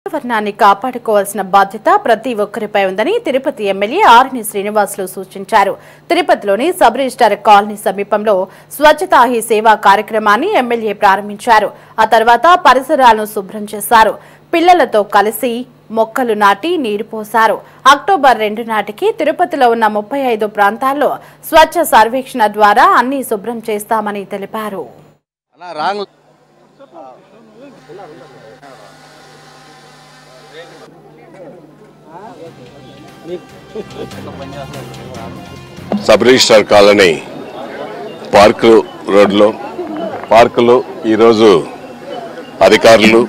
పర్యావరణాన్ని కాపాడుకోవాల్సిన బాధ్యత ప్రతి ఒక్కరిపై ఉందని తిరుపతి ఎమ్మెల్యే ఆర్ని శ్రీనివాసులు సూచించారు. తిరుపతిలోని సబ్ రిజిస్టార్ కాలనీ సమీపంలో స్వచ్ఛతా హీ సేవా కార్యక్రమాన్ని ఎమ్మెల్యే ప్రారంభించారు. ఆ తర్వాత పరిసరాలను శుభ్రం చేశారు. పిల్లలతో కలిసి మొక్కలు నాటి నీరు పోశారు. అక్టోబర్ 2 నాటికి తిరుపతిలో ఉన్న 35 ప్రాంతాల్లో స్వచ్ఛ సర్వేక్షణ ద్వారా అన్ని శుభ్రం చేస్తామని తెలిపారు. సబ్ రిజిస్టార్ కాలనీ పార్కు రోడ్లో పార్కులో ఈరోజు అధికారులు,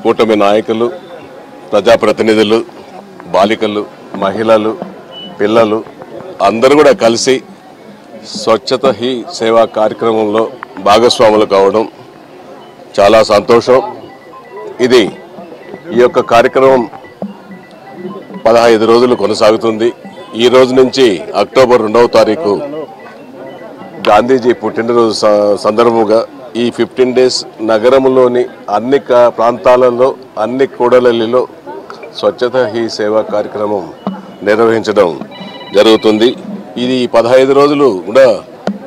కూటమి నాయకులు, ప్రజాప్రతినిధులు, బాలికలు, మహిళలు, పిల్లలు అందరూ కూడా కలిసి స్వచ్ఛత హీ సేవా కార్యక్రమంలో భాగస్వాములు కావడం చాలా సంతోషం. ఈ యొక్క కార్యక్రమం 15 రోజులు కొనసాగుతుంది. ఈ రోజు నుంచి అక్టోబర్ 2వ తారీఖు గాంధీజీ పుట్టినరోజు సందర్భంగా ఈ 15 డేస్ నగరంలోని అన్ని ప్రాంతాలలో, అన్ని కూడలిలో స్వచ్ఛత హీ సేవా కార్యక్రమం నిర్వహించడం జరుగుతుంది. ఇది 15 రోజులు కూడా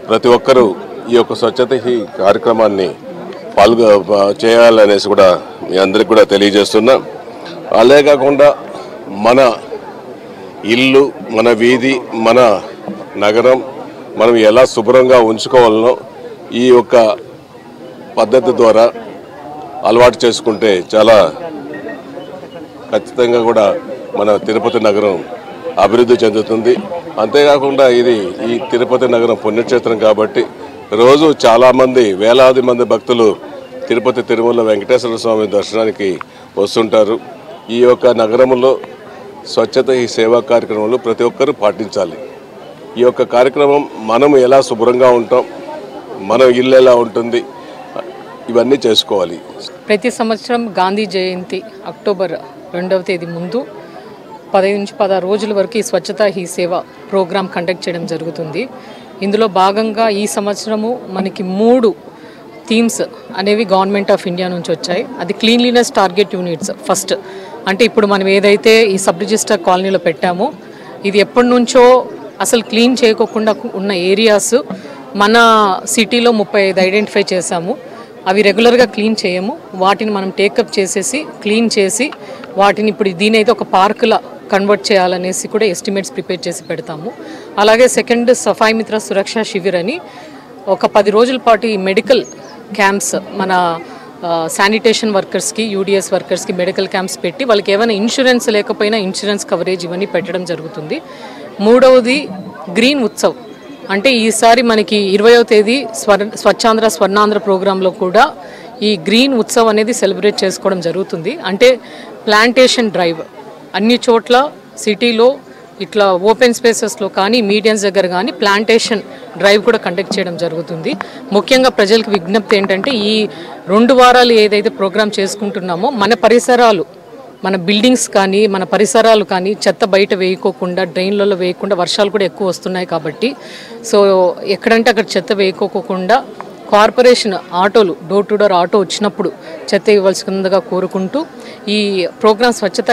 ప్రతి ఒక్కరూ ఈ యొక్క స్వచ్ఛత హీ కార్యక్రమాన్ని చేయాలనేసి కూడా మీ అందరికి కూడా తెలియజేస్తున్నా. అలాగే కాకుండా మన ఇల్లు, మన వీధి, మన నగరం మనం ఎలా శుభ్రంగా ఉంచుకోవాలనో ఈ యొక్క పద్ధతి ద్వారా అలవాటు చేసుకుంటే చాలా ఖచ్చితంగా కూడా మన తిరుపతి నగరం అభివృద్ధి చెందుతుంది. అంతేకాకుండా ఈ తిరుపతి నగరం పుణ్యక్షేత్రం కాబట్టి రోజు చాలామంది, వేలాది మంది భక్తులు తిరుపతి తిరుమల వెంకటేశ్వర స్వామి దర్శనానికి వస్తుంటారు. ఈ యొక్క నగరంలో స్వచ్ఛత ఈ సేవా కార్యక్రమంలో ప్రతి ఒక్కరూ పాటించాలి. ఈ యొక్క కార్యక్రమం మనం ఎలా శుభ్రంగా ఉంటాం, మన ఇల్లు ఎలా ఉంటుంది, ఇవన్నీ చేసుకోవాలి. ప్రతి సంవత్సరం గాంధీ జయంతి అక్టోబర్ 2వ తేదీ ముందు 15 నుంచి 16 రోజుల వరకు ఈ స్వచ్ఛతా హీ సేవ ప్రోగ్రాం కండక్ట్ చేయడం జరుగుతుంది. ఇందులో భాగంగా ఈ సంవత్సరము మనకి 3 థీమ్స్ అనేవి గవర్నమెంట్ ఆఫ్ ఇండియా నుంచి వచ్చాయి. అది క్లీన్లీనెస్ టార్గెట్ యూనిట్స్ ఫస్ట్. అంటే ఇప్పుడు మనం ఏదైతే ఈ సబ్ రిజిస్టర్ కాలనీలో పెట్టామో ఇది ఎప్పటి నుంచో అసలు క్లీన్ చేయకోకుండా ఉన్న ఏరియాస్ మన సిటీలో 35 ఐడెంటిఫై చేశాము. అవి రెగ్యులర్గా క్లీన్ చేయము. వాటిని మనం టేకప్ చేసేసి క్లీన్ చేసి వాటిని ఇప్పుడు దీనైతే ఒక పార్కులా కన్వర్ట్ చేయాలనేసి కూడా ఎస్టిమేట్స్ ప్రిపేర్ చేసి పెడతాము. అలాగే సెకండ్ సఫాయి మిత్ర సురక్ష శిబిర్ అని ఒక 10 రోజుల పాటు ఈ మెడికల్ క్యాంప్స్, మన శానిటేషన్ వర్కర్స్కి, యూడిఎస్ వర్కర్స్కి మెడికల్ క్యాంప్స్ పెట్టి వాళ్ళకి ఏమైనా ఇన్సూరెన్స్ లేకపోయినా ఇన్సూరెన్స్ కవరేజ్ ఇవన్నీ పెట్టడం జరుగుతుంది. 3వది గ్రీన్ ఉత్సవ్. అంటే ఈసారి మనకి 20వ తేదీ స్వచ్ఛాంధ్ర స్వర్ణాంధ్ర ప్రోగ్రాంలో కూడా ఈ గ్రీన్ ఉత్సవ్ అనేది సెలబ్రేట్ చేసుకోవడం జరుగుతుంది. అంటే ప్లాంటేషన్ డ్రైవ్ అన్ని చోట్ల సిటీలో ఇట్లా ఓపెన్ స్పేసెస్లో కానీ మీడియన్స్ దగ్గర కానీ ప్లాంటేషన్ డ్రైవ్ కూడా కండక్ట్ చేయడం జరుగుతుంది. ముఖ్యంగా ప్రజలకు విజ్ఞప్తి ఏంటంటే ఈ 2 వారాలు ఏదైతే ప్రోగ్రామ్ చేసుకుంటున్నామో మన పరిసరాలు, మన బిల్డింగ్స్ కానీ మన పరిసరాలు కానీ చెత్త బయట వేయకోకుండా, డ్రైన్లలో వేయకుండా, వర్షాలు కూడా ఎక్కువ వస్తున్నాయి కాబట్టి సో ఎక్కడంటే అక్కడ చెత్త వేయకోకుండా కార్పొరేషన్ ఆటోలు, డోర్ టు డోర్ ఆటో వచ్చినప్పుడు చెత్త ఇవ్వాల్సిందిగా కోరుకుంటూ ఈ ప్రోగ్రామ్ స్వచ్ఛత